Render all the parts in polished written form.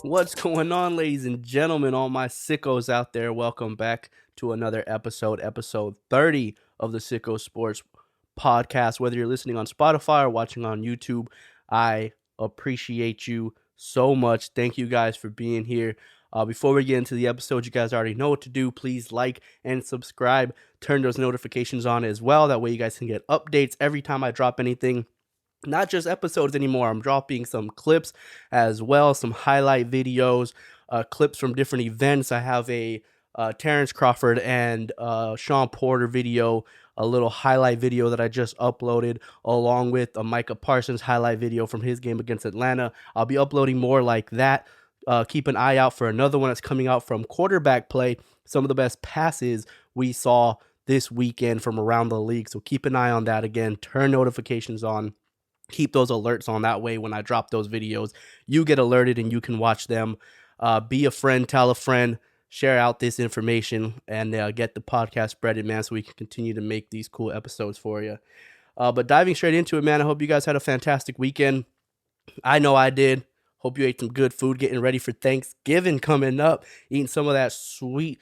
What's going on, ladies and gentlemen, all my sickos out there? Welcome back to another episode 30 of the Sicko Sports Podcast. Whether you're listening on Spotify or watching on YouTube, I appreciate you so much. Thank you guys for being here. Before we get into the episode, you guys already know what to do. Please like and subscribe. Turn those notifications on as well. That way you guys can get updates every time I drop anything. Not just episodes anymore. I'm dropping some clips as well, some highlight videos, clips from different events. I have a Terence Crawford and Shawn Porter video, a little highlight video that I just uploaded, along with a Micah Parsons highlight video from his game against Atlanta. I'll be uploading more like that. Keep an eye out for another one that's coming out from quarterback play. Some of the best passes we saw this weekend from around the league. So keep an eye on that again. Turn notifications on. Keep those alerts on. That way when I drop those videos, you get alerted and you can watch them. Be a friend, tell a friend, share out this information, and get the podcast spreaded, man, so we can continue to make these cool episodes for you. But diving straight into it, man, I hope you guys had a fantastic weekend. I know I did. Hope you ate some good food, getting ready for Thanksgiving coming up, eating some of that sweet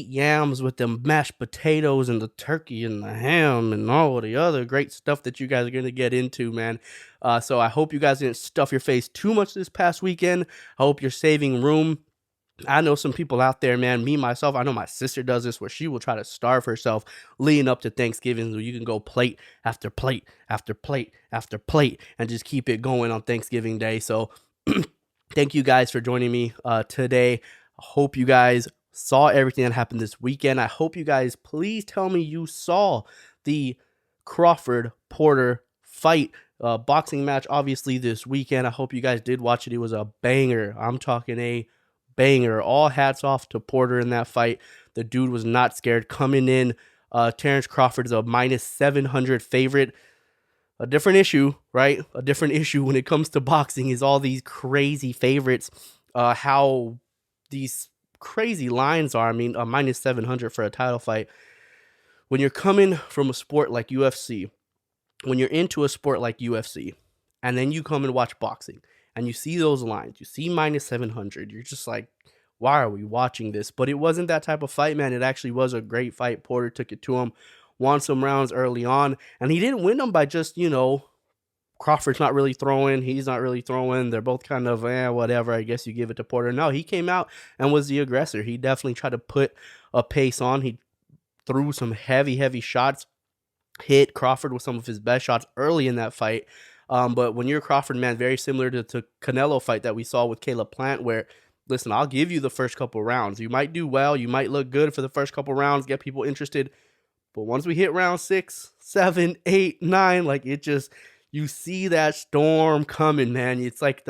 yams with the mashed potatoes and the turkey and the ham and all of the other great stuff that you guys are going to get into, man. So I hope you guys didn't stuff your face too much this past weekend. I hope you're saving room. I know some people out there, man, me, myself, I know my sister does this where she will try to starve herself leading up to Thanksgiving, so you can go plate after plate after plate after plate and just keep it going on Thanksgiving Day. So thank you guys for joining me today. I hope you guys saw everything that happened this weekend. I hope you guys please tell me you saw the Crawford Porter fight boxing match, obviously, this weekend. I hope you guys did watch it. It was a banger. I'm talking a banger. All hats off to Porter in that fight. The dude was not scared coming in. Terence Crawford is a minus 700 favorite. A different issue, right? A different issue when it comes to boxing is all these crazy favorites. How these crazy lines are. I mean, a minus 700 for a title fight. When you're coming from a sport like UFC, when you're into a sport like UFC, and then you come and watch boxing, and you see those lines, you see minus 700, you're just like, why are we watching this? But it wasn't that type of fight, man. It actually was a great fight. Porter took it to him, won some rounds early on, and he didn't win them by just, Crawford's not really throwing, he's not really throwing. They're both kind of, whatever. I guess you give it to Porter. No, he came out and was the aggressor. He definitely tried to put a pace on. He threw some heavy shots, hit Crawford with some of his best shots early in that fight. But when you're Crawford, man, very similar to Canelo fight that we saw with Caleb Plant, where, listen, I'll give you the first couple rounds. You might do well. You might look good for the first couple rounds, get people interested. But once we hit round 6, 7, 8, 9, like it just, you see that storm coming, man. It's like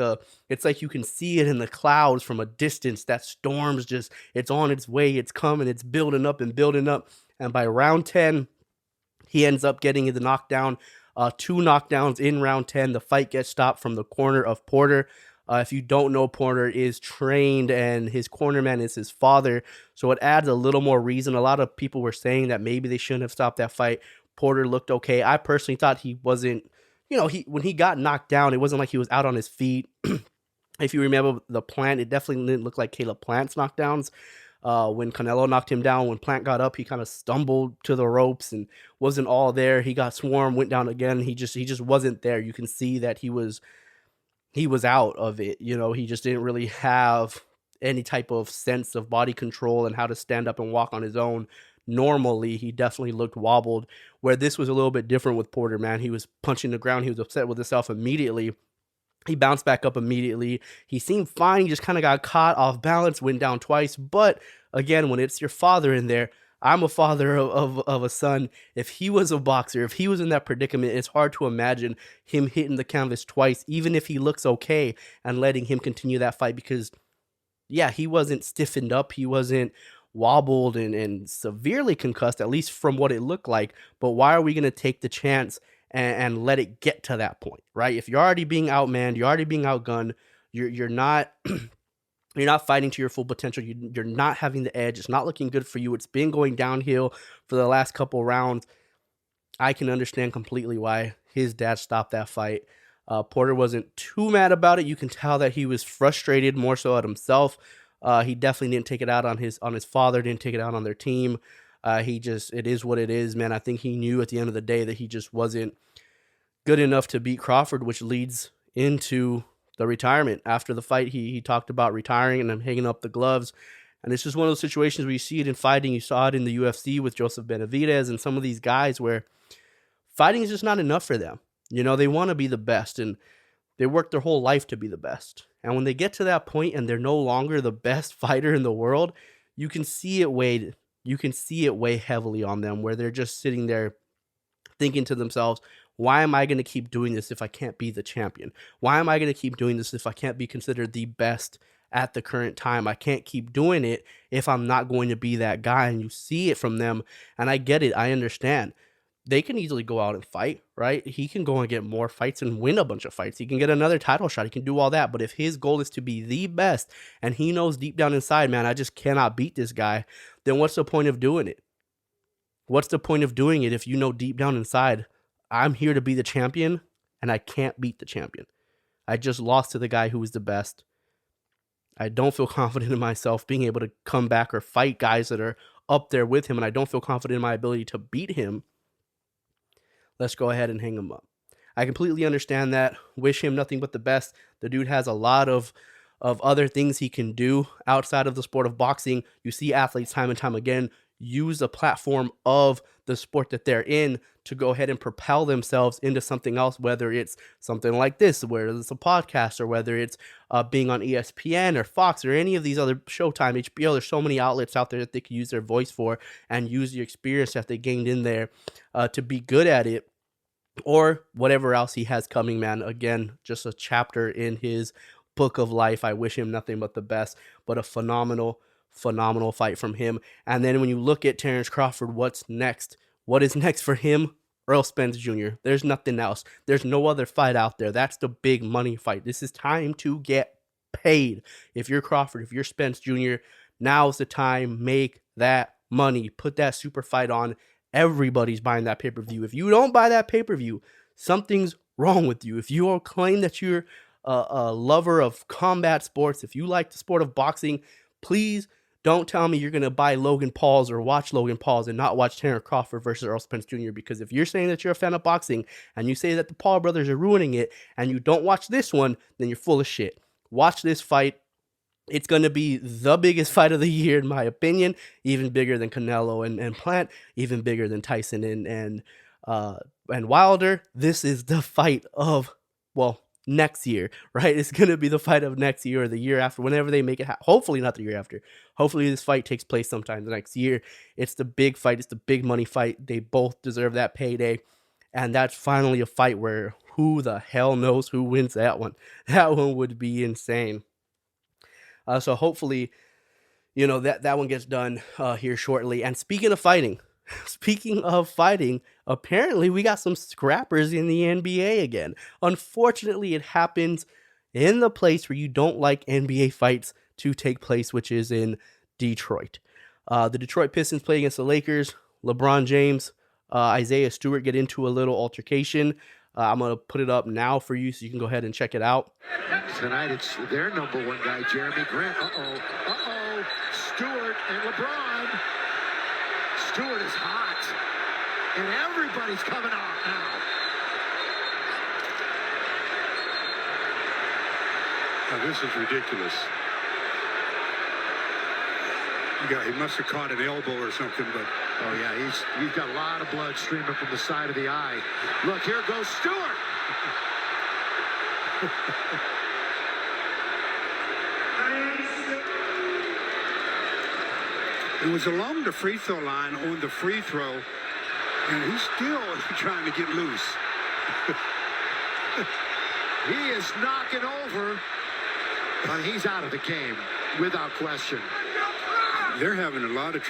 you can see it in the clouds from a distance. That storm's just, it's on its way. It's coming. It's building up and building up. And by round 10, he ends up getting the knockdown. 2 knockdowns in round 10. The fight gets stopped from the corner of Porter. If you don't know, Porter is trained and his cornerman is his father. So it adds a little more reason. A lot of people were saying that maybe they shouldn't have stopped that fight. Porter looked okay. I personally thought he wasn't, when he got knocked down, it wasn't like he was out on his feet. If you remember the Plant, it definitely didn't look like Caleb Plant's knockdowns. When Canelo knocked him down, when Plant got up, he kind of stumbled to the ropes and wasn't all there. He got swarmed, went down again. He just wasn't there. You can see that he was out of it. He just didn't really have any type of sense of body control and how to stand up and walk on his own. Normally, he definitely looked wobbled, where this was a little bit different with Porter, man. He was punching the ground. He was upset with himself immediately. He bounced back up immediately. He seemed fine. He just kind of got caught off balance, went down twice. But again, when it's your father in there, I'm a father of a son. If he was a boxer, if he was in that predicament, it's hard to imagine him hitting the canvas twice, even if he looks okay, and letting him continue that fight because, yeah, he wasn't stiffened up. He wasn't wobbled and severely concussed, at least from what it looked like. But why are we going to take the chance and let it get to that point, right? If you're already being outmanned, you're already being outgunned, you're not you're not fighting to your full potential. You're not having the edge. It's not looking good for you. It's been going downhill for the last couple rounds. I can understand completely why his dad stopped that fight. Porter wasn't too mad about it. You can tell that he was frustrated more so at himself. He definitely didn't take it out on his father, didn't take it out on their team. It is what it is, man. I think he knew at the end of the day that he just wasn't good enough to beat Crawford, which leads into the retirement. After the fight, he talked about retiring and then hanging up the gloves. And it's just one of those situations where you see it in fighting. You saw it in the UFC with Joseph Benavidez and some of these guys where fighting is just not enough for them. You know, they want to be the best, and they work their whole life to be the best. And when they get to that point and they're no longer the best fighter in the world, you can see it weigh heavily on them, where they're just sitting there thinking to themselves, why am I going to keep doing this if I can't be the champion? Why am I going to keep doing this if I can't be considered the best at the current time? I can't keep doing it if I'm not going to be that guy. And you see it from them. And I get it. I understand. They can easily go out and fight, right? He can go and get more fights and win a bunch of fights. He can get another title shot. He can do all that. But if his goal is to be the best, and he knows deep down inside, man, I just cannot beat this guy, then what's the point of doing it? What's the point of doing it if you know deep down inside, I'm here to be the champion and I can't beat the champion? I just lost to the guy who was the best. I don't feel confident in myself being able to come back or fight guys that are up there with him, and I don't feel confident in my ability to beat him. Let's go ahead and hang him up. I completely understand that. Wish him nothing but the best. The dude has a lot of other things he can do outside of the sport of boxing. You see athletes time and time again use the platform of the sport that they're in to go ahead and propel themselves into something else, whether it's something like this, whether it's a podcast, or whether it's being on ESPN or Fox or any of these other Showtime, HBO. There's so many outlets out there that they can use their voice for and use the experience that they gained in there to be good at it, or whatever else he has coming, man. Again, just a chapter in his book of life. I wish him nothing but the best, but a phenomenal fight from him. And then when you look at Terence Crawford, what's next? What is next for him? Earl Spence Jr. There's nothing else. There's no other fight out there. That's the big money fight. This is time to get paid. If you're Crawford, if you're Spence Jr., now's the time. Make that money. Put that super fight on. Everybody's buying that pay-per-view. If you don't buy that pay-per-view, something's wrong with you. If you claim that you're a lover of combat sports, if you like the sport of boxing, please don't tell me you're going to buy Logan Paul's or watch Logan Paul's and not watch Terence Crawford versus Earl Spence Jr. Because if you're saying that you're a fan of boxing and you say that the Paul brothers are ruining it and you don't watch this one, then you're full of shit. Watch this fight. It's going to be the biggest fight of the year, in my opinion. Even bigger than Canelo and Plant. Even bigger than Tyson and Wilder. This is the fight of, well, next year, right? It's going to be the fight of next year or the year after, whenever they make it. Hopefully not the year after. Hopefully this fight takes place sometime the next year. It's the big fight. It's the big money fight. They both deserve that payday. And that's finally a fight where who the hell knows who wins that one. That one would be insane. So hopefully, that one gets done here shortly. And speaking of fighting, apparently we got some scrappers in the NBA again. Unfortunately, it happens in the place where you don't like NBA fights to take place, which is in Detroit. The Detroit Pistons play against the Lakers. LeBron James, Isaiah Stewart get into a little altercation. I'm going to put it up now for you so you can go ahead and check it out. Tonight it's their number one guy, Jeremy Grant. Stewart and LeBron. Stewart is hot, and everybody's coming out now. Now this is ridiculous. He must have caught an elbow or something, but... Oh, yeah, we've got a lot of blood streaming from the side of the eye. Look, here goes Stewart. It was along the free throw line on the free throw, and he's still trying to get loose. He is knocking over, but he's out of the game without question. They're having a lot of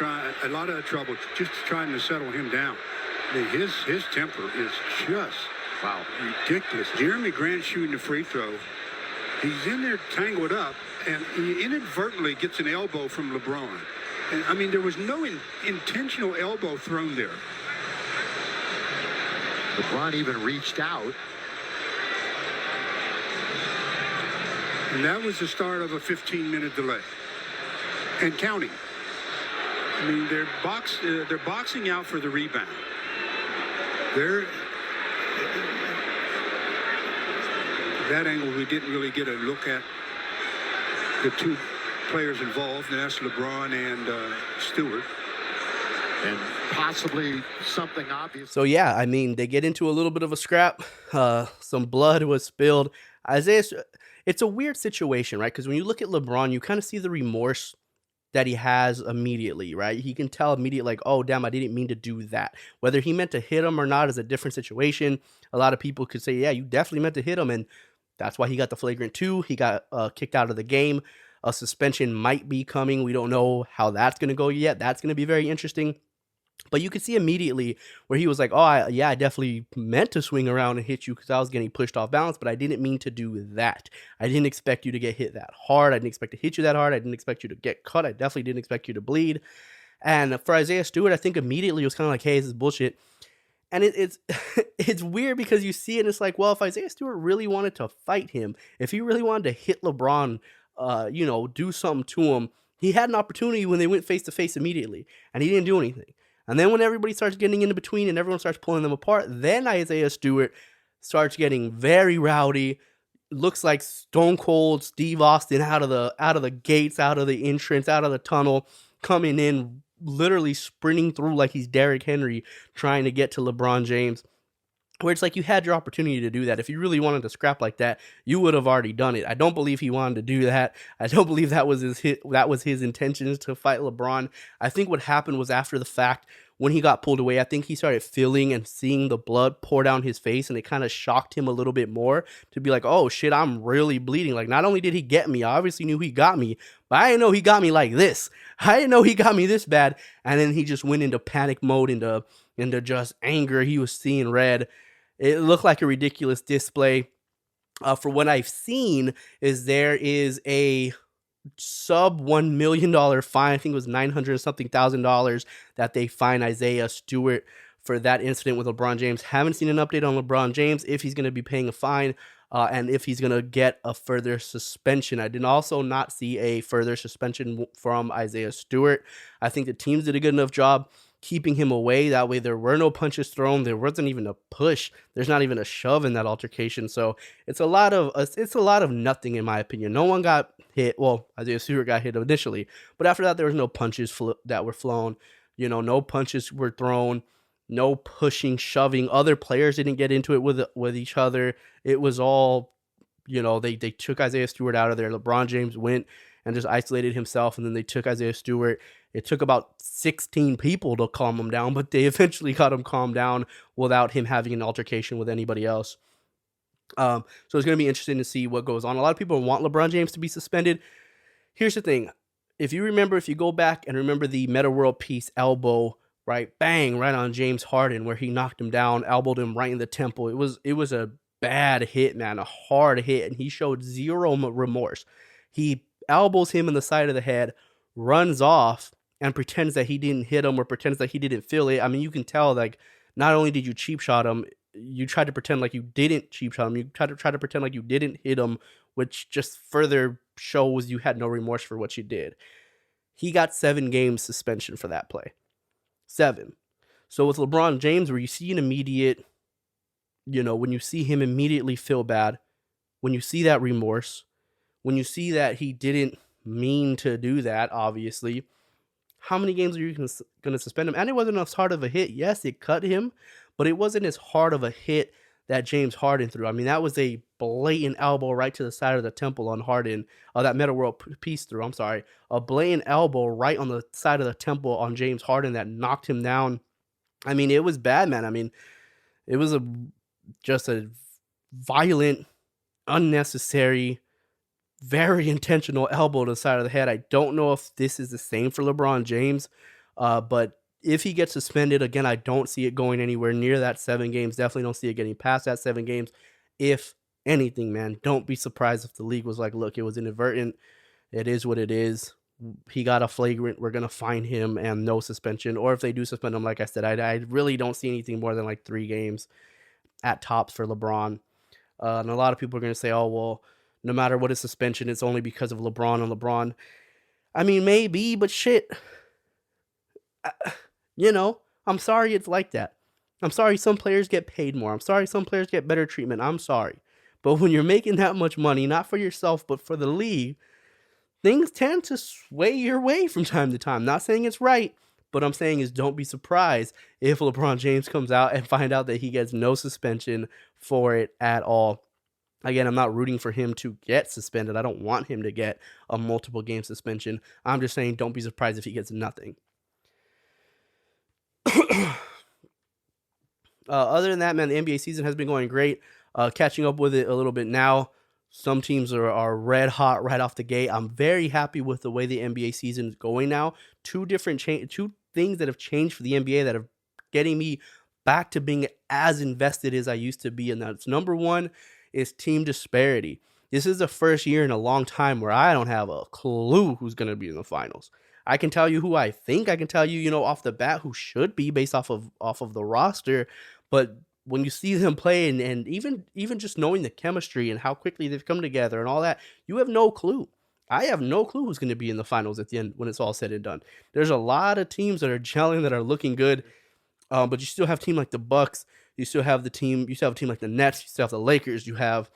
trouble just trying to settle him down. His temper is just ridiculous. Jeremy Grant shooting the free throw. He's in there tangled up, and he inadvertently gets an elbow from LeBron. And, I mean, there was no intentional elbow thrown there. LeBron even reached out. And that was the start of a 15-minute delay. And counting. I mean, they're boxing out for the rebound. That angle, we didn't really get a look at the two players involved, and that's LeBron and Stewart. And possibly something obvious. So yeah, I mean, they get into a little bit of a scrap. Some blood was spilled. It's a weird situation, right? Because when you look at LeBron, you kind of see the remorse that he has immediately, right? He can tell immediately, like, oh, damn, I didn't mean to do that. Whether he meant to hit him or not is a different situation. A lot of people could say, yeah, you definitely meant to hit him, and that's why he got the flagrant 2. He got kicked out of the game. A suspension might be coming. We don't know how that's going to go yet. That's going to be very interesting. But you could see immediately where he was like, oh, I definitely meant to swing around and hit you because I was getting pushed off balance, but I didn't mean to do that. I didn't expect you to get hit that hard. I didn't expect to hit you that hard. I didn't expect you to get cut. I definitely didn't expect you to bleed. And for Isaiah Stewart, I think immediately it was kind of like, hey, this is bullshit. And it's it's weird because you see it and it's like, well, if Isaiah Stewart really wanted to fight him, if he really wanted to hit LeBron, do something to him, he had an opportunity when they went face to face immediately, and he didn't do anything. And then when everybody starts getting into between and everyone starts pulling them apart, then Isaiah Stewart starts getting very rowdy. Looks like Stone Cold Steve Austin out of the gates, out of the entrance, out of the tunnel, coming in, literally sprinting through like he's Derrick Henry trying to get to LeBron James. Where it's like you had your opportunity to do that. If you really wanted to scrap like that, you would have already done it. I don't believe he wanted to do that. I don't believe that was his intentions to fight LeBron. I think what happened was after the fact, when he got pulled away, I think he started feeling and seeing the blood pour down his face, and it kind of shocked him a little bit more to be like, oh shit, I'm really bleeding. Like, not only did he get me, I obviously knew he got me, but I didn't know he got me like this. I didn't know he got me this bad. And then he just went into panic mode, into just anger. He was seeing red. It looked like a ridiculous display. For what I've seen, is there is a sub $1 million fine. I think it was $900 something thousand that they fine Isaiah Stewart for that incident with LeBron James. Haven't seen an update on LeBron James, if he's going to be paying a fine and if he's going to get a further suspension. I did also not see a further suspension from Isaiah Stewart. I think the teams did a good enough job keeping him away. That way there were no punches thrown. There wasn't even a push. There's not even a shove in that altercation. So it's a lot of nothing, in my opinion. No one got hit. Well, Isaiah Stewart got hit initially, but after that there was no punches that were flown. No punches were thrown. No pushing, shoving. Other players didn't get into it with each other. It was all, they took Isaiah Stewart out of there. LeBron James went and just isolated himself, and then they took Isaiah Stewart. It took about 16 people to calm him down, but they eventually got him calmed down without him having an altercation with anybody else. So it's going to be interesting to see what goes on. A lot of people want LeBron James to be suspended. Here's the thing. If you go back and remember the Meta World Peace elbow, right, bang, right on James Harden, where he knocked him down, elbowed him right in the temple. It was a bad hit, man, a hard hit, and he showed zero remorse. He elbows him in the side of the head, runs off, and pretends that he didn't hit him or pretends that he didn't feel it. I mean, you can tell, like, not only did you cheap shot him, you tried to pretend like you didn't cheap shot him. You tried to pretend like you didn't hit him, which just further shows you had no remorse for what you did. He got 7 games suspension for that play. 7. So with LeBron James, where you see an immediate, when you see him immediately feel bad, when you see that remorse, when you see that he didn't mean to do that, obviously, how many games are you going to suspend him? And it wasn't as hard of a hit. Yes, it cut him, but it wasn't as hard of a hit that James Harden threw. I mean, that was a blatant elbow right to the side of the temple on Harden. That Meta World Peace threw, I'm sorry. A blatant elbow right on the side of the temple on James Harden that knocked him down. I mean, it was bad, man. I mean, it was just a violent, unnecessary, very intentional elbow to the side of the head. I don't know if this is the same for LeBron James, but if he gets suspended, again, I don't see it going anywhere near that 7 games. Definitely don't see it getting past that 7 games. If anything, man, don't be surprised if the league was like, look, it was inadvertent. It is what it is. He got a flagrant. We're going to fine him and no suspension. Or if they do suspend him, like I said, I really don't see anything more than like 3 games at tops for LeBron. And a lot of people are going to say, oh, well, no matter what his suspension, it's only because of LeBron and LeBron. I mean, maybe, but shit, I'm sorry it's like that. I'm sorry some players get paid more. I'm sorry some players get better treatment. I'm sorry. But when you're making that much money, not for yourself, but for the league, things tend to sway your way from time to time. Not saying it's right, but I'm saying is don't be surprised if LeBron James comes out and find out that he gets no suspension for it at all. Again, I'm not rooting for him to get suspended. I don't want him to get a multiple game suspension. I'm just saying don't be surprised if he gets nothing. Other than that, man, the NBA season has been going great. Catching up with it a little bit now. Some teams are red hot right off the gate. I'm very happy with the way the NBA season is going now. Two things that have changed for the NBA that are getting me back to being as invested as I used to be. And that's number one is team disparity. This is the first year in a long time where I don't have a clue who's going to be in the finals. I can tell you who I think. I can tell you, off the bat who should be based off of the roster. But when you see them play and even just knowing the chemistry and how quickly they've come together and all that, you have no clue. I have no clue who's going to be in the finals at the end when it's all said and done. There's a lot of teams that are gelling, that are looking good, but you still have a team like the Bucks. You still have a team like the Nets. You still have the Lakers. You have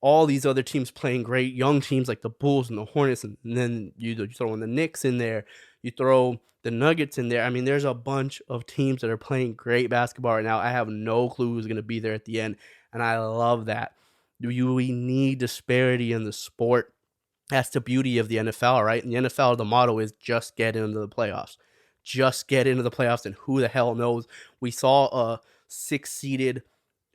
all these other teams playing great, young teams like the Bulls and the Hornets, and then you throw in the Knicks in there. You throw the Nuggets in there. I mean, there's a bunch of teams that are playing great basketball right now. I have no clue who's going to be there at the end, and I love that. We need disparity in the sport. That's the beauty of the NFL, right? In the NFL, the motto is just get into the playoffs. Just get into the playoffs, and who the hell knows? We saw a 6-seeded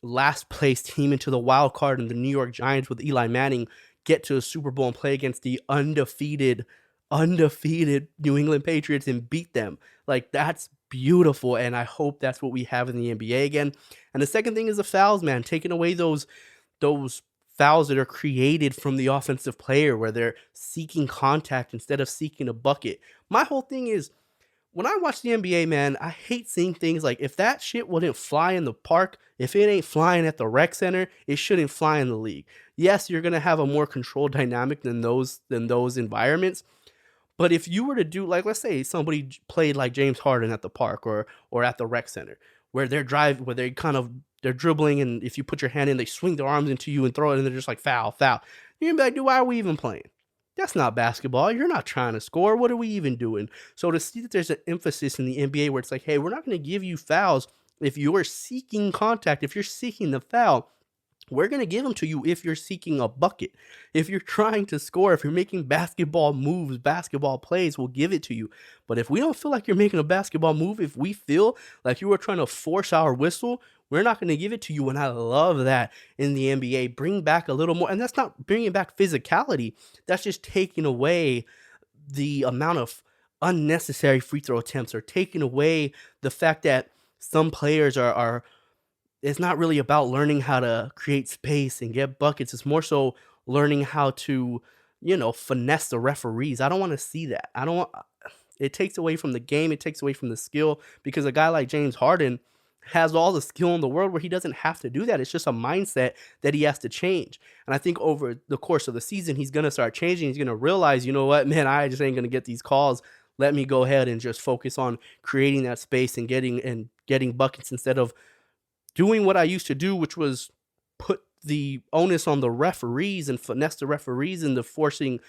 last place team into the wild card in the New York Giants with Eli Manning get to a Super Bowl and play against the undefeated New England Patriots and beat them. Like, that's beautiful, and I hope that's what we have in the NBA again. And the second thing is the fouls, man. Taking away those fouls that are created from the offensive player where they're seeking contact instead of seeking a bucket. My whole thing is, when I watch the NBA, man, I hate seeing things like, if that shit wouldn't fly in the park, if it ain't flying at the rec center, it shouldn't fly in the league. Yes, you're going to have a more controlled dynamic than those environments. But if you were to do, like, let's say somebody played like James Harden at the park or at the rec center, where they're dribbling, and if you put your hand in, they swing their arms into you and throw it, and they're just like, foul. You're going to be like, dude, why are we even playing? That's not basketball. You're not trying to score. What are we even doing? So to see that there's an emphasis in the NBA where it's like, hey, we're not going to give you fouls if you're seeking contact, if you're seeking the foul. We're going to give them to you if you're seeking a bucket. If you're trying to score, if you're making basketball moves, basketball plays, we'll give it to you. But if we don't feel like you're making a basketball move, if we feel like you are trying to force our whistle, we're not going to give it to you. And I love that in the NBA. Bring back a little more. And that's not bringing back physicality. That's just taking away the amount of unnecessary free throw attempts, or taking away the fact that some players are it's not really about learning how to create space and get buckets. It's more so learning how to, finesse the referees. I don't want to see that. It takes away from the game. It takes away from the skill, because a guy like James Harden has all the skill in the world where he doesn't have to do that. It's just a mindset that he has to change. And I think over the course of the season, he's going to start changing. He's going to realize, you know what, man, I just ain't going to get these calls. Let me go ahead and just focus on creating that space and getting buckets instead of doing what I used to do, which was put the onus on the referees and finesse the referees into forcing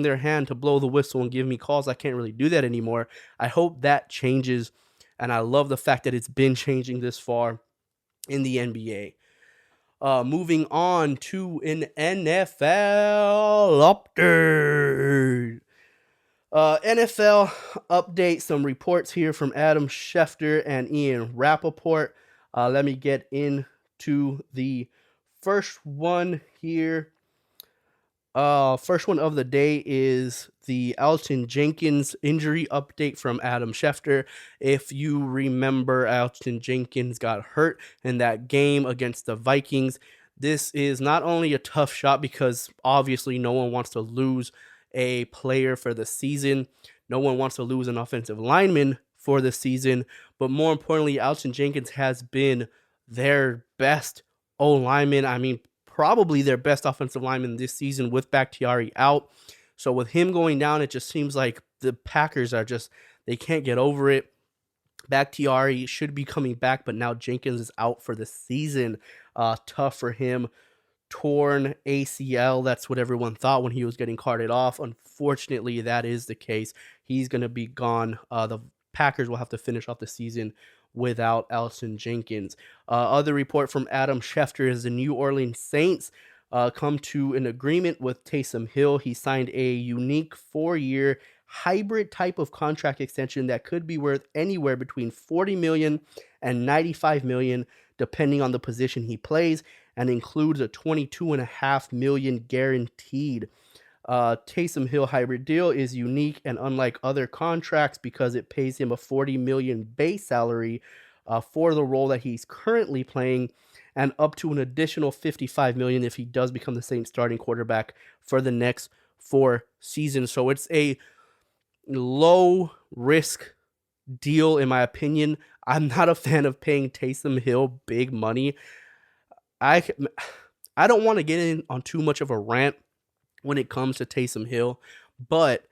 their hand to blow the whistle and give me calls. I can't really do that anymore. I hope that changes, and I love the fact that it's been changing this far in the NBA. Moving on to an NFL update. NFL update, some reports here from Adam Schefter and Ian Rappaport. Let me get into the first one here. First one of the day is the Elgton Jenkins injury update from Adam Schefter. If you remember, Elgton Jenkins got hurt in that game against the Vikings. This is not only a tough shot because obviously no one wants to lose a player for the season. No one wants to lose an offensive lineman for the season, but more importantly, Elgton Jenkins has been their best O-lineman. I mean, probably their best offensive lineman this season with Bakhtiari out. So with him going down, it just seems like the Packers they can't get over it. Bakhtiari should be coming back, but now Jenkins is out for the season. Tough for him. Torn ACL. That's what everyone thought when he was getting carted off. Unfortunately, that is the case. He's going to be gone. The Packers will have to finish off the season without Elgton Jenkins. Other report from Adam Schefter is the New Orleans Saints come to an agreement with Taysom Hill. He signed a unique 4-year hybrid type of contract extension that could be worth anywhere between $40 million and $95 million, depending on the position he plays, and includes a $22.5 million guaranteed. Taysom Hill hybrid deal is unique and unlike other contracts because it pays him a $40 million base salary for the role that he's currently playing, and up to an additional $55 million if he does become the Saints starting quarterback for the next 4 seasons. So it's a low risk deal, in my opinion. I'm not a fan of paying Taysom Hill big money. I don't want to get in on too much of a rant when it comes to Taysom Hill, but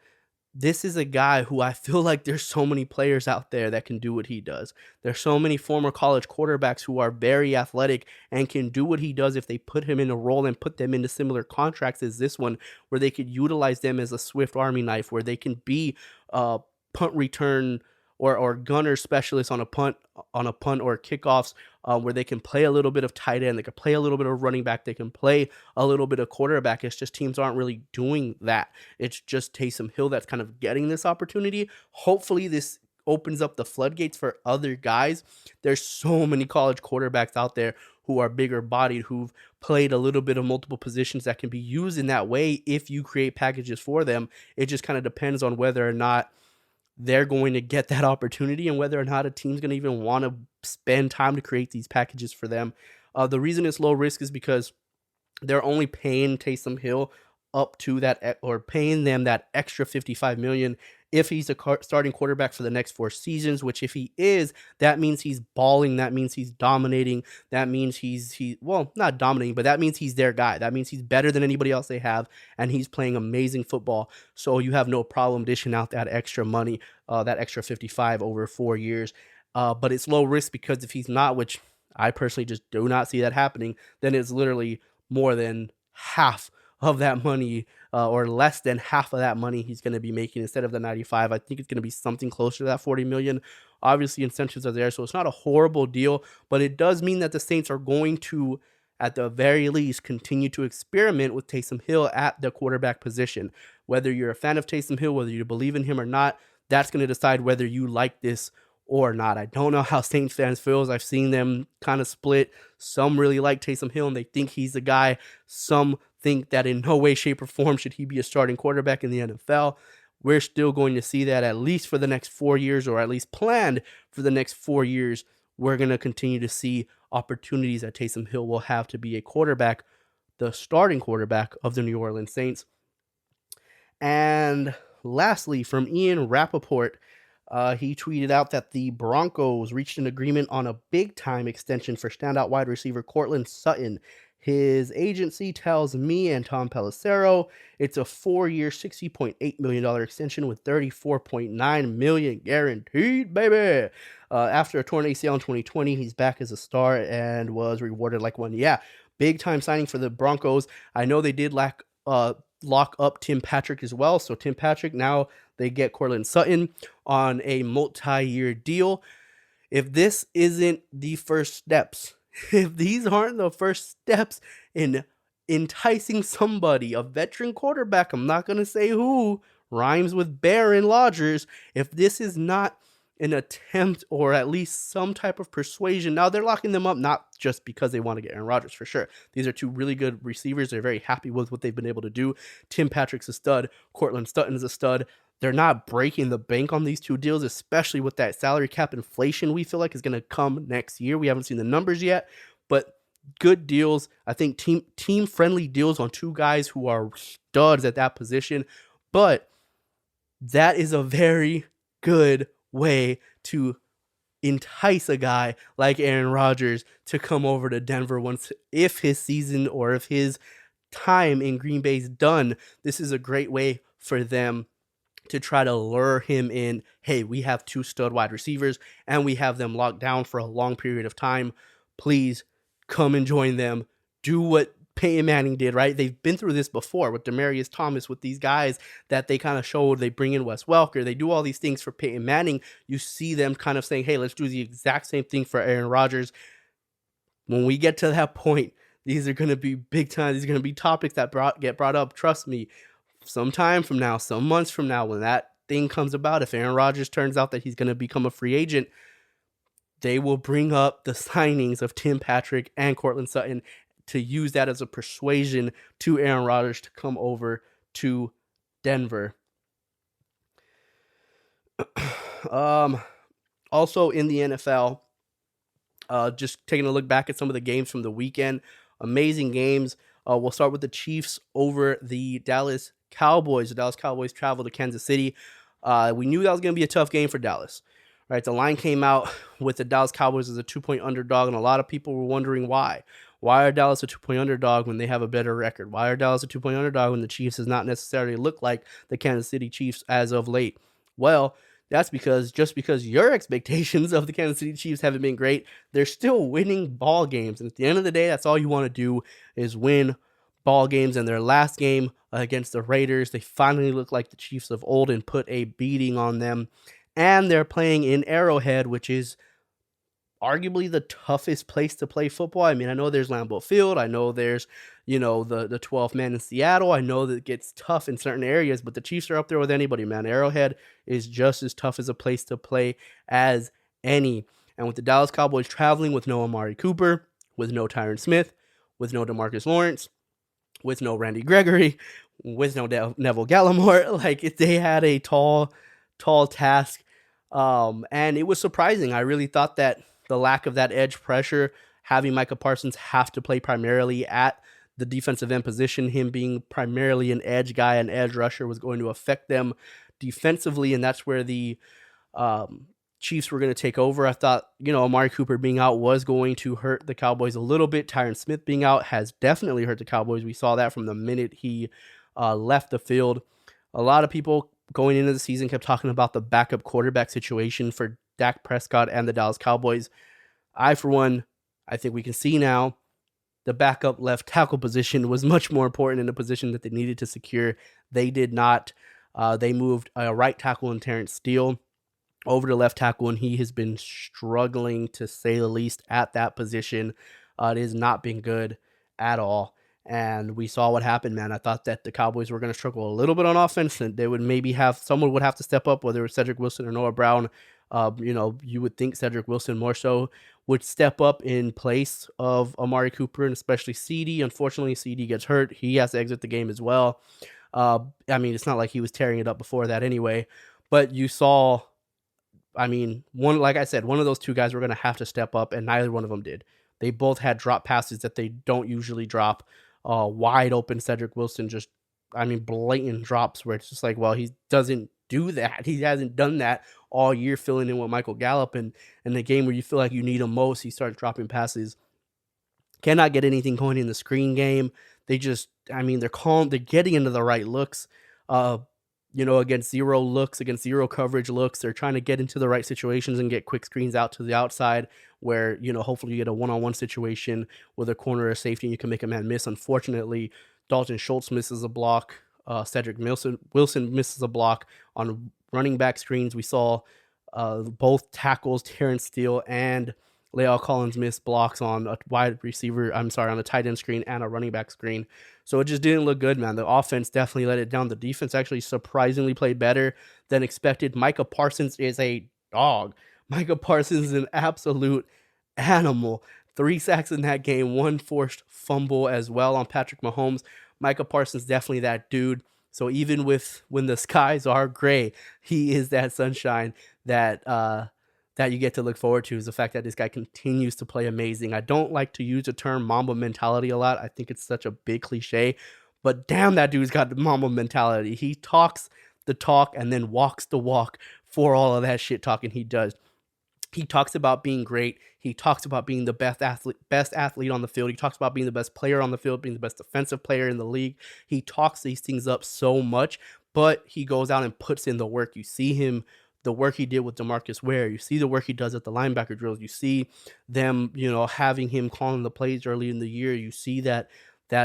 this is a guy who I feel like there's so many players out there that can do what he does. There's so many former college quarterbacks who are very athletic and can do what he does if they put him in a role and put them into similar contracts as this one, where they could utilize them as a Swift Army knife, where they can be punt return or gunner specialist on a punt or kickoffs, where they can play a little bit of tight end, they can play a little bit of running back, they can play a little bit of quarterback. It's just teams aren't really doing that. It's just Taysom Hill that's kind of getting this opportunity. Hopefully this opens up the floodgates for other guys. There's so many college quarterbacks out there who are bigger bodied, who've played a little bit of multiple positions that can be used in that way if you create packages for them. It just kind of depends on whether or not they're going to get that opportunity and whether or not a team's going to even want to spend time to create these packages for them. The reason it's low risk is because they're only paying Taysom Hill up to that, or paying them that extra $55 million if he's a starting quarterback for the next 4 seasons, which if he is, that means he's balling. That means he's dominating. That means he's not dominating, but that means he's their guy. That means he's better than anybody else they have, and he's playing amazing football. So you have no problem dishing out that extra money, that extra 55 over 4 years. But it's low risk because if he's not, which I personally just do not see that happening, then it's literally more than half of that money, or less than half of that money he's going to be making instead of the 95. I think it's going to be something closer to that 40 million. Obviously incentives are there, so it's not a horrible deal, but it does mean that the Saints are going to, at the very least, continue to experiment with Taysom Hill at the quarterback position. Whether you're a fan of Taysom Hill, whether you believe in him or not, that's going to decide whether you like this or not. I don't know how Saints fans feels. I've seen them kind of split. Some really like Taysom Hill and they think he's the guy. Some think that in no way, shape, or form should he be a starting quarterback in the NFL. We're still going to see that at least for the next 4 years, or at least planned for the next 4 years. We're going to continue to see opportunities that Taysom Hill will have to be a quarterback, the starting quarterback of the New Orleans Saints. And lastly, from Ian Rappaport, he tweeted out that the Broncos reached an agreement on a big-time extension for standout wide receiver Courtland Sutton. His agency tells me and Tom Pelissero it's a 4-year, $60.8 million extension with $34.9 million guaranteed, baby. After a torn ACL in 2020, he's back as a star and was rewarded like one. Yeah, big-time signing for the Broncos. I know they did lock up Tim Patrick as well. So Tim Patrick, now they get Courtland Sutton on a multi-year deal. If this isn't the first steps, if these aren't the first steps in enticing somebody, a veteran quarterback, I'm not going to say who, rhymes with Baron Rodgers, if this is not an attempt or at least some type of persuasion. Now, they're locking them up not just because they want to get Aaron Rodgers, for sure. These are two really good receivers. They're very happy with what they've been able to do. Tim Patrick's a stud. Courtland Sutton's a stud. They're not breaking the bank on these two deals, especially with that salary cap inflation we feel like is going to come next year. We haven't seen the numbers yet, but good deals. I think team-friendly deals on two guys who are studs at that position. But that is a very good way to entice a guy like Aaron Rodgers to come over to Denver if his season or if his time in Green Bay is done. This is a great way for them to try to lure him in. Hey, we have 2 stud wide receivers and we have them locked down for a long period of time. Please come and join them. Do what Peyton Manning did, right? They've been through this before with Demaryius Thomas, with these guys that they kind of showed. They bring in Wes Welker. They do all these things for Peyton Manning. You see them kind of saying, hey, let's do the exact same thing for Aaron Rodgers. When we get to that point, these are going to be big time. These are going to be topics that get brought up. Trust me, some time from now, some months from now, when that thing comes about, if Aaron Rodgers turns out that he's going to become a free agent, they will bring up the signings of Tim Patrick and Courtland Sutton to use that as a persuasion to Aaron Rodgers to come over to Denver. Also in the NFL, just taking a look back at some of the games from the weekend, amazing games. We'll start with the Chiefs over the Dallas Cowboys. The Dallas Cowboys travel to Kansas City. We knew that was going to be a tough game for Dallas. Right, the line came out with the Dallas Cowboys as a 2-point underdog, and a lot of people were wondering why. Why are Dallas a 2-point underdog when they have a better record? Why are Dallas a 2-point underdog when the Chiefs does not necessarily look like the Kansas City Chiefs as of late? Well, that's because just because your expectations of the Kansas City Chiefs haven't been great, they're still winning ball games. And at the end of the day, that's all you want to do is win ball games. And their last game against the Raiders, they finally look like the Chiefs of old and put a beating on them. And they're playing in Arrowhead, which is arguably the toughest place to play football. I mean, I know there's Lambeau Field. I know there's, the 12th man in Seattle. I know that it gets tough in certain areas, but the Chiefs are up there with anybody, man. Arrowhead is just as tough as a place to play as any. And with the Dallas Cowboys traveling with no Amari Cooper, with no Tyron Smith, with no DeMarcus Lawrence, with no Randy Gregory, with no Neville Gallimore, like they had a tall task. And it was surprising. I really thought that the lack of that edge pressure, having Micah Parsons have to play primarily at the defensive end position, him being primarily an edge guy, an edge rusher, was going to affect them defensively, and that's where the Chiefs were going to take over. I thought, Amari Cooper being out was going to hurt the Cowboys a little bit. Tyron Smith being out has definitely hurt the Cowboys. We saw that from the minute he left the field. A lot of people going into the season kept talking about the backup quarterback situation for Dak Prescott and the Dallas Cowboys. For one, I think we can see now the backup left tackle position was much more important in the position that they needed to secure. They did not. They moved a right tackle in Terence Steele over to left tackle, and he has been struggling, to say the least, at that position. It has not been good at all. And we saw what happened, man. I thought that the Cowboys were going to struggle a little bit on offense, and they would maybe someone would have to step up, whether it was Cedric Wilson or Noah Brown. You would think Cedric Wilson more so would step up in place of Amari Cooper and especially CD. Unfortunately, CD gets hurt. He has to exit the game as well. It's not like he was tearing it up before that anyway. But you saw, like I said, one of those two guys were going to have to step up, and neither one of them did. They both had drop passes that they don't usually drop. Wide open Cedric Wilson, blatant drops where it's just like, well, he doesn't do that. He hasn't done that all year, filling in with Michael Gallup. And in the game where you feel like you need him most, he starts dropping passes. Cannot get anything going in the screen game. They just, they're calm. They're getting into the right looks, against zero looks, against zero coverage looks. They're trying to get into the right situations and get quick screens out to the outside where, hopefully you get a one-on-one situation with a corner or safety and you can make a man miss. Unfortunately, Dalton Schultz misses a block. Cedric Wilson misses a block on running back screens. We saw both tackles, Terence Steele and La'el Collins, miss blocks on a on a tight end screen and a running back screen. So it just didn't look good, man. The offense definitely let it down. The defense actually surprisingly played better than expected. Micah Parsons is a dog. Micah Parsons is an absolute animal. 3 sacks in that game, 1 forced fumble as well on Patrick Mahomes. Micah Parsons definitely that dude. So even when the skies are gray, he is that sunshine that you get to look forward to, is the fact that this guy continues to play amazing. I don't like to use the term Mamba mentality a lot. I think it's such a big cliche, but damn, that dude's got the Mamba mentality. He talks the talk and then walks the walk for all of that shit talking he does. He talks about being great. He talks about being the best athlete on the field. He talks about being the best player on the field, being the best defensive player in the league. He talks these things up so much, but he goes out and puts in the work. You see him, the work he did with DeMarcus Ware. You see the work he does at the linebacker drills. You see them, having him calling the plays early in the year. You see that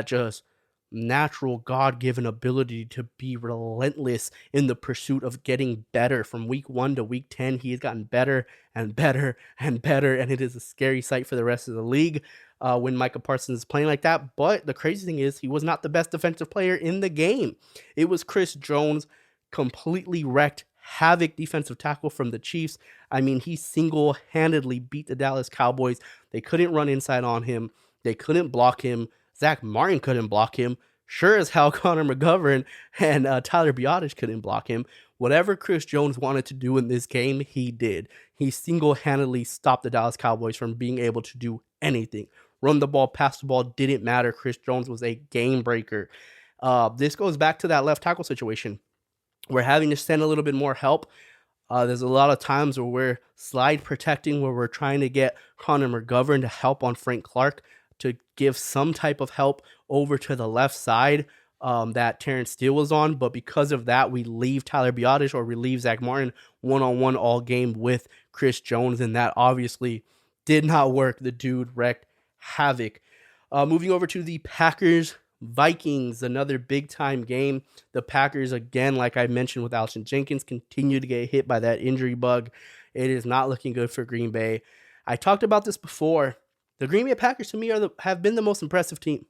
just natural God-given ability to be relentless in the pursuit of getting better. From week 1 to week 10, he has gotten better and better and better, and it is a scary sight for the rest of the league when Micah Parsons is playing like that. But the crazy thing is, he was not the best defensive player in the game. It was Chris Jones, completely wrecked havoc defensive tackle from the Chiefs. I mean, he single-handedly beat the Dallas Cowboys. They couldn't run inside on him. They couldn't block him. Zach Martin couldn't block him. Sure as hell, Connor McGovern and Tyler Biotish couldn't block him. Whatever Chris Jones wanted to do in this game, he did. He single-handedly stopped the Dallas Cowboys from being able to do anything. Run the ball, pass the ball, didn't matter. Chris Jones was a game breaker. This goes back to that left tackle situation. We're having to send a little bit more help. There's a lot of times where we're slide protecting, where we're trying to get Connor McGovern to help on Frank Clark, to give some type of help over to the left side that Terence Steele was on. But because of that, we leave Tyler Biotish or we leave Zach Martin one-on-one all game with Chris Jones, and that obviously did not work. The dude wrecked havoc. Moving over to the Packers-Vikings, another big-time game. The Packers, again, like I mentioned with Alshon Jenkins, continue to get hit by that injury bug. It is not looking good for Green Bay. I talked about this before. The Green Bay Packers, to me, have been the most impressive team.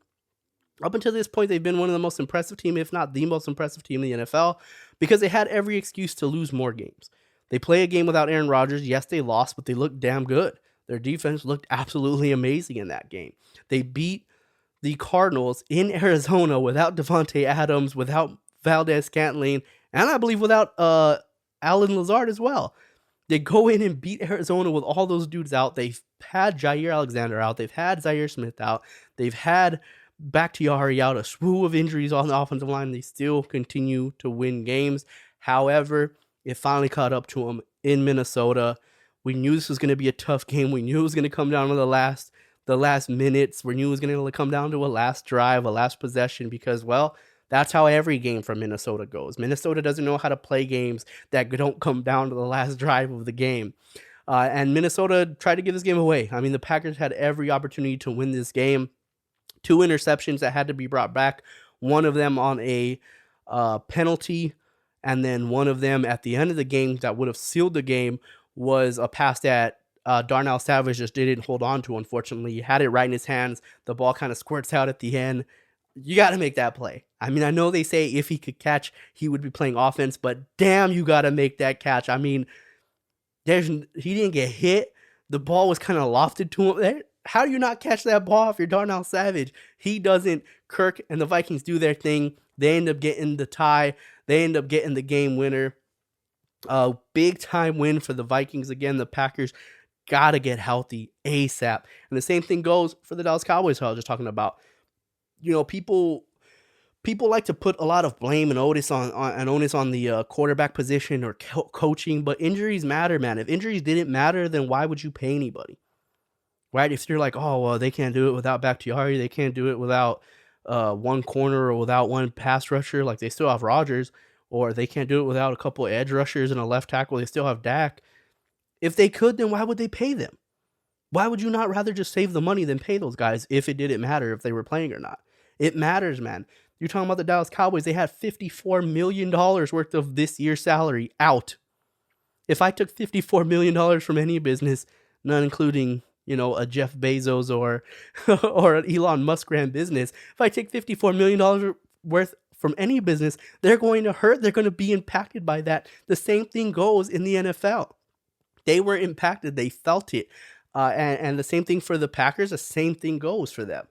Up until this point, they've been one of the most impressive team, if not the most impressive team in the NFL, because they had every excuse to lose more games. They play a game without Aaron Rodgers. Yes, they lost, but they looked damn good. Their defense looked absolutely amazing in that game. They beat the Cardinals in Arizona without Devontae Adams, without Valdez-Scantling, and I believe without Allen Lazard as well. They go in and beat Arizona with all those dudes out. They've had Jair Alexander out. They've had Zaire Smith out. They've had Bakhtiari out, a slew of injuries on the offensive line. They still continue to win games. However, it finally caught up to them in Minnesota. We knew this was going to be a tough game. We knew it was going to come down to the last minutes. We knew it was going to come down to a last drive, a last possession, because, well, that's how every game from Minnesota goes. Minnesota doesn't know how to play games that don't come down to the last drive of the game. And Minnesota tried to give this game away. I mean, the Packers had every opportunity to win this game. 2 interceptions that had to be brought back. One of them on a penalty, and then one of them at the end of the game that would have sealed the game was a pass that Darnell Savage just didn't hold on to, unfortunately. He had it right in his hands. The ball kind of squirts out at the end. You got to make that play. I mean, I know they say if he could catch, he would be playing offense, but damn, you got to make that catch. I mean, he didn't get hit. The ball was kind of lofted to him. How do you not catch that ball if you're Darnell Savage? He doesn't. Kirk and the Vikings do their thing. They end up getting the tie. They end up getting the game winner. Big time win for the Vikings. Again, the Packers got to get healthy ASAP. And the same thing goes for the Dallas Cowboys, who I was just talking about. You know, people like to put a lot of blame and onus on the quarterback position or coaching, but injuries matter, man. If injuries didn't matter, then why would you pay anybody? Right? If you're like, oh, well, they can't do it without Bakhtiari, they can't do it without one corner or without one pass rusher, like they still have Rodgers, or they can't do it without a couple edge rushers and a left tackle, they still have Dak. If they could, then why would they pay them? Why would you not rather just save the money than pay those guys if it didn't matter if they were playing or not? It matters, man. You're talking about the Dallas Cowboys. They had $54 million worth of this year's salary out. If I took $54 million from any business, not including, a Jeff Bezos or an Elon Musk ran business, if I take $54 million worth from any business, they're going to hurt. They're going to be impacted by that. The same thing goes in the NFL. They were impacted. They felt it. And the same thing for the Packers. The same thing goes for them.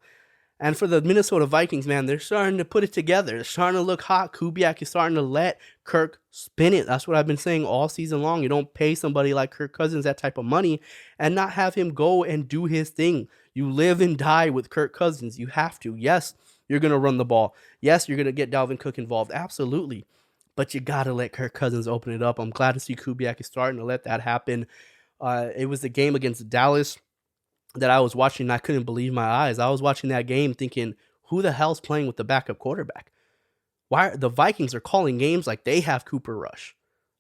And for the Minnesota Vikings, man, they're starting to put it together. They're starting to look hot. Kubiak is starting to let Kirk spin it. That's what I've been saying all season long. You don't pay somebody like Kirk Cousins that type of money and not have him go and do his thing. You live and die with Kirk Cousins. You have to. Yes, you're going to run the ball. Yes, you're going to get Dalvin Cook involved. Absolutely. But you got to let Kirk Cousins open it up. I'm glad to see Kubiak is starting to let that happen. It was the game against Dallas that I was watching, and I couldn't believe my eyes. I was watching that game thinking, who the hell's playing with the backup quarterback? Why the Vikings are calling games like they have Cooper Rush?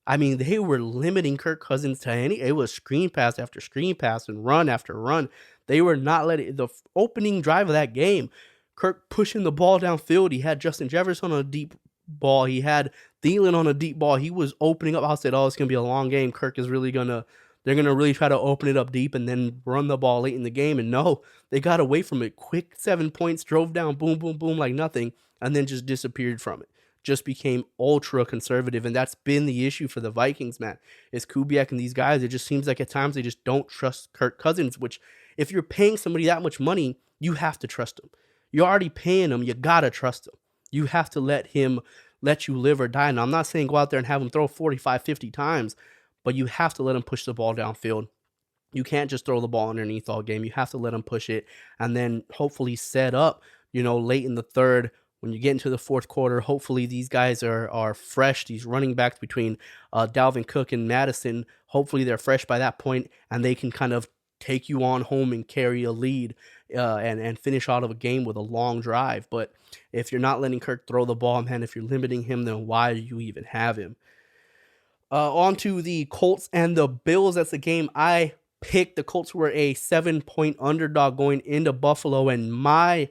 I mean, they were limiting Kirk Cousins to it was screen pass after screen pass and run after run. They were not letting the opening drive of that game, Kirk pushing the ball downfield. He had Justin Jefferson on a deep ball. He had Thielen on a deep ball. He was opening up. I said, oh, it's going to be a long game. Kirk is really going to, they're going to really try to open it up deep and then run the ball late in the game. And no, they got away from it. Quick 7 points, drove down, boom, boom, boom, like nothing, and then just disappeared from it. Just became ultra conservative, and that's been the issue for the Vikings, man. Is Kubiak and these guys, it just seems like at times they just don't trust Kirk Cousins, which if you're paying somebody that much money, you have to trust him. You're already paying him, you gotta trust him. You have to let him let you live or die. Now, I'm not saying go out there and have him throw 45, 50 times, but you have to let him push the ball downfield. You can't just throw the ball underneath all game. You have to let him push it and then hopefully set up, late in the third. When you get into the fourth quarter, hopefully these guys are fresh. These running backs between Dalvin Cook and Madison, hopefully they're fresh by that point, and they can kind of take you on home and carry a lead and finish out of a game with a long drive. But if you're not letting Kirk throw the ball, man, if you're limiting him, then why do you even have him? On to the Colts and the Bills. That's the game I picked. The Colts were a 7-point underdog going into Buffalo, and my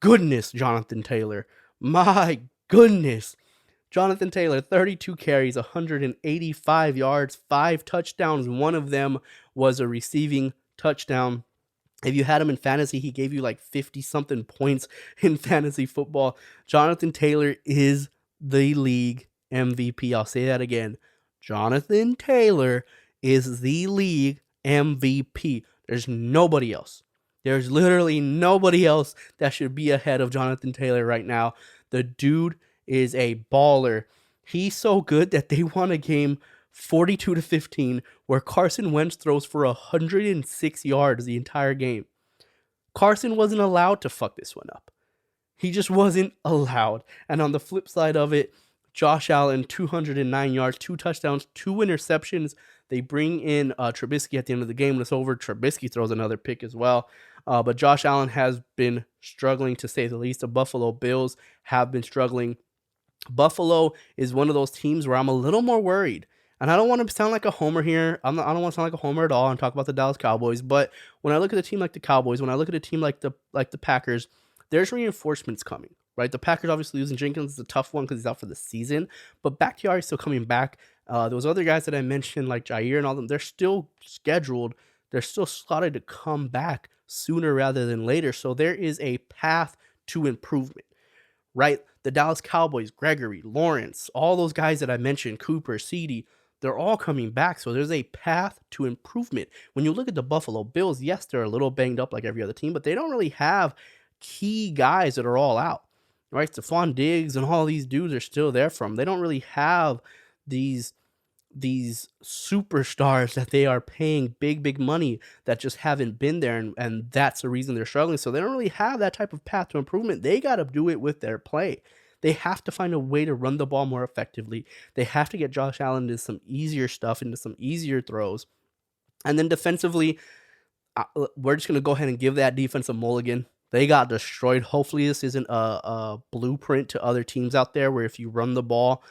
goodness, Jonathan Taylor. My goodness. Jonathan Taylor, 32 carries, 185 yards, 5 touchdowns. One of them was a receiving touchdown. If you had him in fantasy, he gave you like 50-something points in fantasy football. Jonathan Taylor is the league MVP. I'll say that again. Jonathan Taylor is the league MVP. There's nobody else. There's literally nobody else that should be ahead of Jonathan Taylor right now. The dude is a baller. He's so good that they won a game 42-15 where Carson Wentz throws for 106 yards the entire game. Carson wasn't allowed to fuck this one up. He just wasn't allowed. And on the flip side of it, Josh Allen, 209 yards, 2 touchdowns, 2 interceptions. They bring in Trubisky at the end of the game. When it's over, Trubisky throws another pick as well. But Josh Allen has been struggling, to say the least. The Buffalo Bills have been struggling. Buffalo is one of those teams where I'm a little more worried. And I don't want to sound like a homer here. I don't want to sound like a homer at all and talk about the Dallas Cowboys. But when I look at a team like the Cowboys, when I look at a team like the Packers, there's reinforcements coming, right? The Packers obviously losing Jenkins is a tough one because he's out for the season. But Bakhtiari is still coming back. Those other guys that I mentioned, like Jair and all them, they're still scheduled. They're still slotted to come back sooner rather than later. So there is a path to improvement, right? The Dallas Cowboys, Gregory, Lawrence, all those guys that I mentioned, Cooper, Ceedee, they're all coming back. So there's a path to improvement. When you look at the Buffalo Bills, yes, they're a little banged up like every other team, but they don't really have key guys that are all out, right? Stephon Diggs and all these dudes are still there from. They don't really have these superstars that they are paying big money that just haven't been there, and that's the reason they're struggling. So they don't really have that type of path to improvement. They got to do it with their play. They have to find a way to run the ball more effectively. They have to get Josh Allen into some easier stuff, into some easier throws. And then defensively, we're just going to go ahead and give that defense a mulligan. They got destroyed. Hopefully this isn't a blueprint to other teams out there where if you run the ball,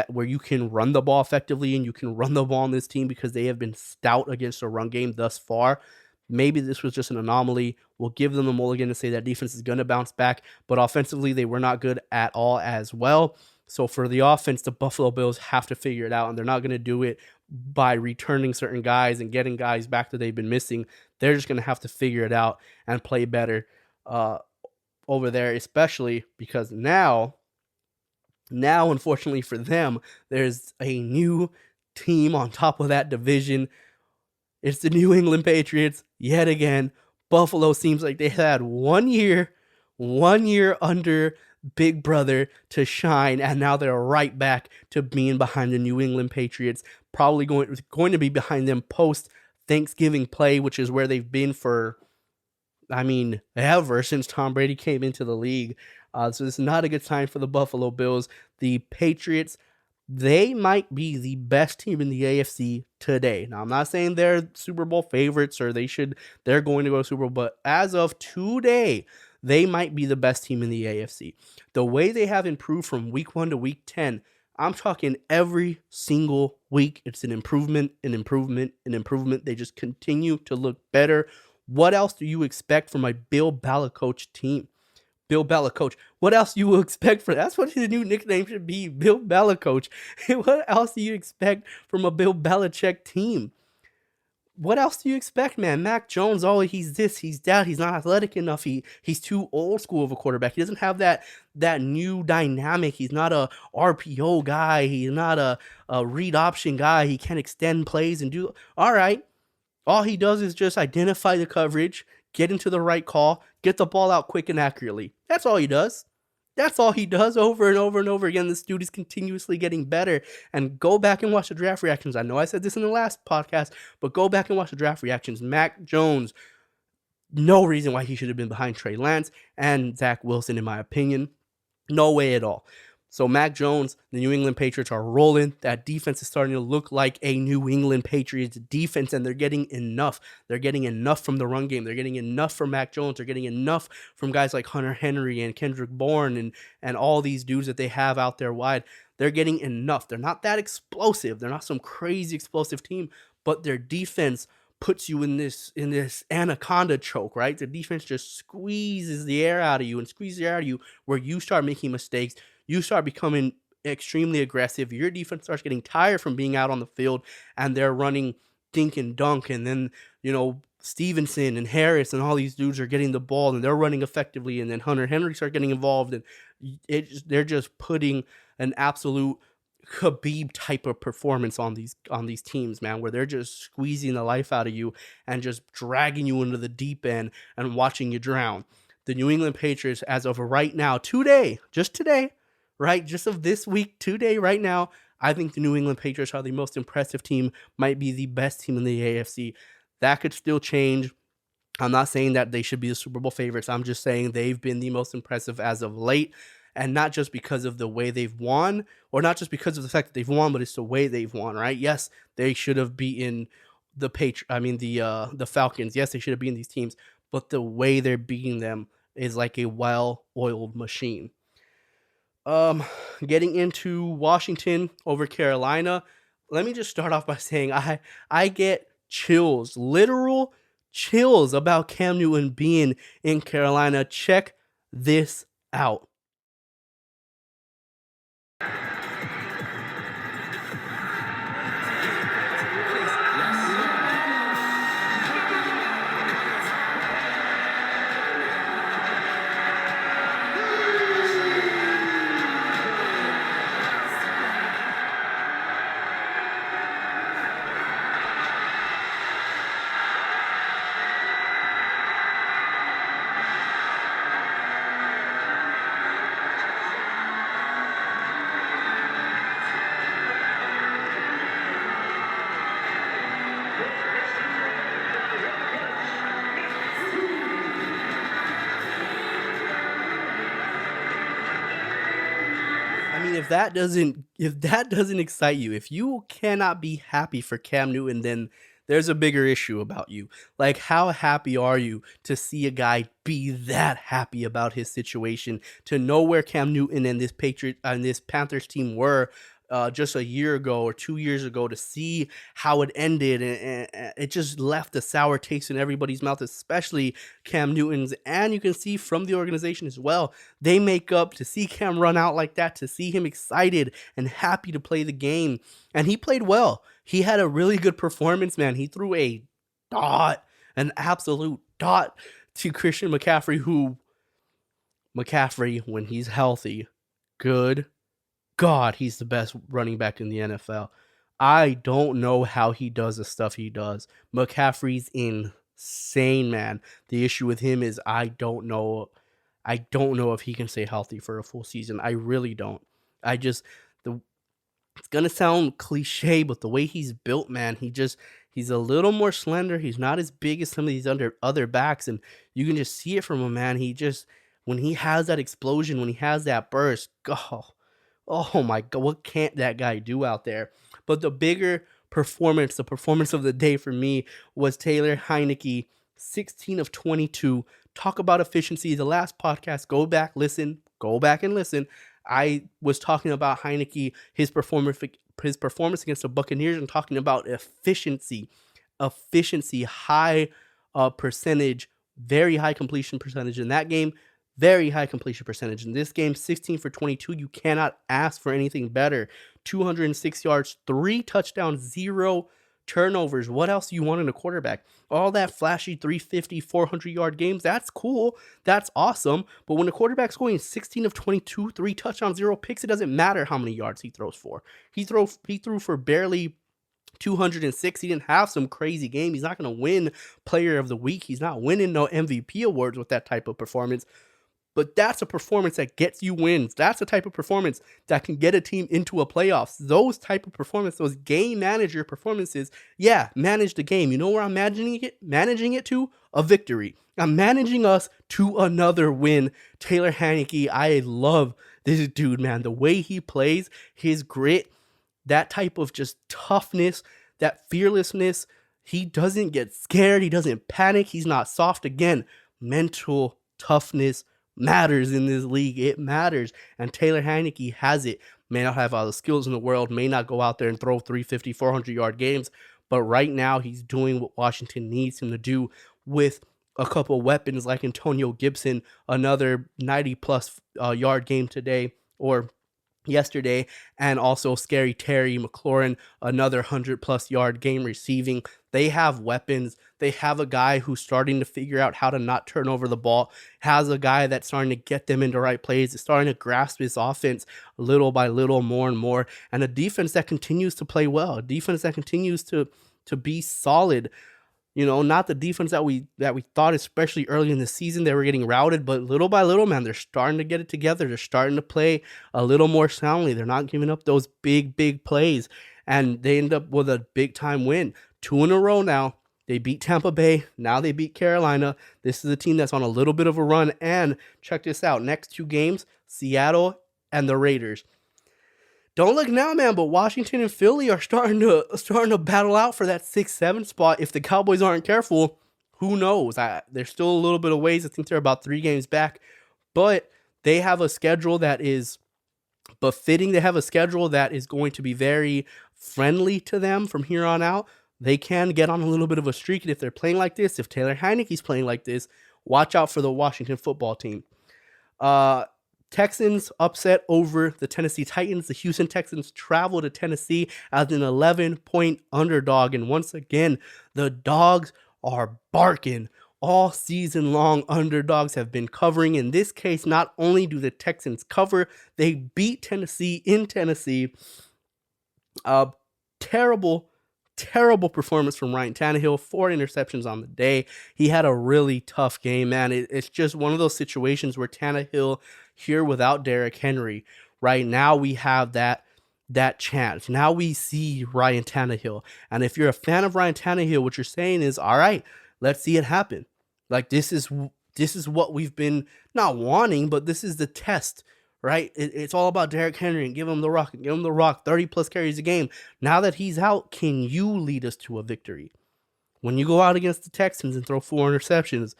where you can run the ball effectively and you can run the ball on this team, because they have been stout against the run game thus far. Maybe this was just an anomaly. We'll give them a mulligan and say that defense is going to bounce back, but offensively they were not good at all as well. So for the offense, the Buffalo Bills have to figure it out, and they're not going to do it by returning certain guys and getting guys back that they've been missing. They're just going to have to figure it out and play better over there, especially because now, unfortunately for them, there's a new team on top of that division. It's the New England Patriots yet again. Buffalo seems like they had 1 year under Big Brother to shine, and now they're right back to being behind the New England Patriots. Probably going to be behind them post Thanksgiving play, which is where they've been for, ever since Tom Brady came into the league. So it's not a good time for the Buffalo Bills. The Patriots, They might be the best team in the AFC today. Now, I'm not saying they're Super Bowl favorites or they're going to go to Super Bowl, but as of today, they might be the best team in the AFC. The way they have improved from week 1 to week 10, I'm talking every single week. It's an improvement, an improvement, an improvement. They just continue to look better. What else do you expect from a Bill Belichick coach team? Bill Belichick. What else you will expect for that's what his new nickname should be, Bill Belichick. What else do you expect from a Bill Belichick team? What else do you expect, man? Mac Jones, oh, he's this, he's that, he's not athletic enough. He's too old school of a quarterback. He doesn't have that new dynamic. He's not a RPO guy. He's not a read option guy. He can't extend plays and do all right. All he does is just identify the coverage, get into the right call, get the ball out quick and accurately. That's all he does. That's all he does over and over and over again. This dude is continuously getting better. And go back and watch the draft reactions. I know I said this in the last podcast, but go back and watch the draft reactions. Mac Jones, no reason why he should have been behind Trey Lance and Zach Wilson, in my opinion. No way at all. So Mac Jones, the New England Patriots are rolling. That defense is starting to look like a New England Patriots defense, and they're getting enough. They're getting enough from the run game. They're getting enough from Mac Jones. They're getting enough from guys like Hunter Henry and Kendrick Bourne and all these dudes that they have out there wide. They're getting enough. They're not that explosive. They're not some crazy explosive team, but their defense puts you in this anaconda choke, right? The defense just squeezes the air out of you and squeezes the air out of you where you start making mistakes. You start becoming extremely aggressive. Your defense starts getting tired from being out on the field, and they're running dink and dunk. And then, Stevenson and Harris and all these dudes are getting the ball, and they're running effectively. And then Hunter Henry starts getting involved, and they're just putting an absolute Khabib type of performance on these teams, man, where they're just squeezing the life out of you and just dragging you into the deep end and watching you drown. The New England Patriots, as of right now, just today, right? Just of this week, today, right now, I think the New England Patriots are the most impressive team, might be the best team in the AFC. That could still change. I'm not saying that they should be the Super Bowl favorites. I'm just saying they've been the most impressive as of late, and not just because of the way they've won, or not just because of the fact that they've won, but it's the way they've won, right? Yes, they should have beaten the Falcons. Yes, they should have beaten these teams, but the way they're beating them is like a well-oiled machine. Getting into Washington over Carolina, let me just start off by saying I get chills, literal chills about Cam Newton being in Carolina. Check this out. If that doesn't excite you, if you cannot be happy for Cam Newton, then there's a bigger issue about you. Like, how happy are you to see a guy be that happy about his situation, to know where Cam Newton and this Panthers team were just a year ago or 2 years ago, to see how it ended, and it just left a sour taste in everybody's mouth, especially Cam Newton's. And you can see from the organization as well, they make up to see Cam run out like that, to see him excited and happy to play the game. And he played well. He had a really good performance, man. He threw an absolute dot to Christian McCaffrey, when he's healthy, good God, he's the best running back in the NFL. I don't know how he does the stuff he does. McCaffrey's insane, man. The issue with him is I don't know if he can stay healthy for a full season. I really don't. It's gonna sound cliche, but the way he's built, man, he's a little more slender. He's not as big as some of these other backs, and you can just see it from him, man. When he has that explosion, when he has that burst, Oh my God, what can't that guy do out there? But the bigger performance, the performance of the day for me was Taylor Heineke, 16 of 22. Talk about efficiency. The last podcast, go back and listen. I was talking about Heineke, his performance against the Buccaneers, and talking about efficiency, high percentage, very high completion percentage in that game, very high completion percentage in this game. 16 for 22. You cannot ask for anything better. 206 yards, 3 touchdowns, 0 turnovers. What else do you want in a quarterback? All that flashy 350, 400-yard games, that's cool. That's awesome. But when the quarterback's going 16 of 22, 3 touchdowns, 0 picks, it doesn't matter how many yards he throws for. He threw for barely 206. He didn't have some crazy game. He's not going to win player of the week. He's not winning no MVP awards with that type of performance. But that's a performance that gets you wins. That's the type of performance that can get a team into a playoffs. Those type of performance, those game manager performances, yeah, manage the game. You know where I'm managing it? Managing it to a victory. I'm managing us to another win. Taylor Heineke, I love this dude, man. The way he plays, his grit, that type of just toughness, that fearlessness. He doesn't get scared. He doesn't panic. He's not soft. Again, mental toughness matters in this league. It matters. And Taylor Heineke has it. May not have all the skills in the world, may not go out there and throw 350, 400-yard games, but right now he's doing what Washington needs him to do with a couple weapons like Antonio Gibson, another 90-plus yard game today or yesterday, and also Scary Terry McLaurin, another 100-plus yard game receiving. They have weapons. They have a guy who's starting to figure out how to not turn over the ball, has a guy that's starting to get them into right plays, is starting to grasp his offense little by little, more and more, and a defense that continues to play well, a defense that continues to be solid. You know, not the defense that we thought, especially early in the season, they were getting routed, but little by little, man, they're starting to get it together. They're starting to play a little more soundly. They're not giving up those big plays, and they end up with a big-time win. 2 in a row now. They beat Tampa Bay. Now they beat Carolina. This is a team that's on a little bit of a run, and check this out. Next 2 games, Seattle and the Raiders. Don't look now, man, but Washington and Philly are starting to battle out for that 6-7 spot. If the Cowboys aren't careful, who knows? There's still a little bit of ways. I think they're about 3 games back, but they have a schedule that is befitting. They have a schedule that is going to be very friendly to them from here on out. They can get on a little bit of a streak, and if they're playing like this, if Taylor Heineke's playing like this, watch out for the Washington football team. Texans upset over the Tennessee Titans. The Houston Texans travel to Tennessee as an 11-point underdog. And once again, the dogs are barking. All season long, underdogs have been covering. In this case, not only do the Texans cover, they beat Tennessee in Tennessee. Terrible performance from Ryan Tannehill. 4 interceptions on the day. He had a really tough game, man. It's just one of those situations where Tannehill here without Derrick Henry. Right now we have that chance. Now we see Ryan Tannehill. And if you're a fan of Ryan Tannehill, what you're saying is, all right, let's see it happen. Like this is what we've been not wanting, but this is the test. Right? It's all about Derrick Henry and give him the rock, 30-plus carries a game. Now that he's out, can you lead us to a victory? When you go out against the Texans and throw 4 interceptions,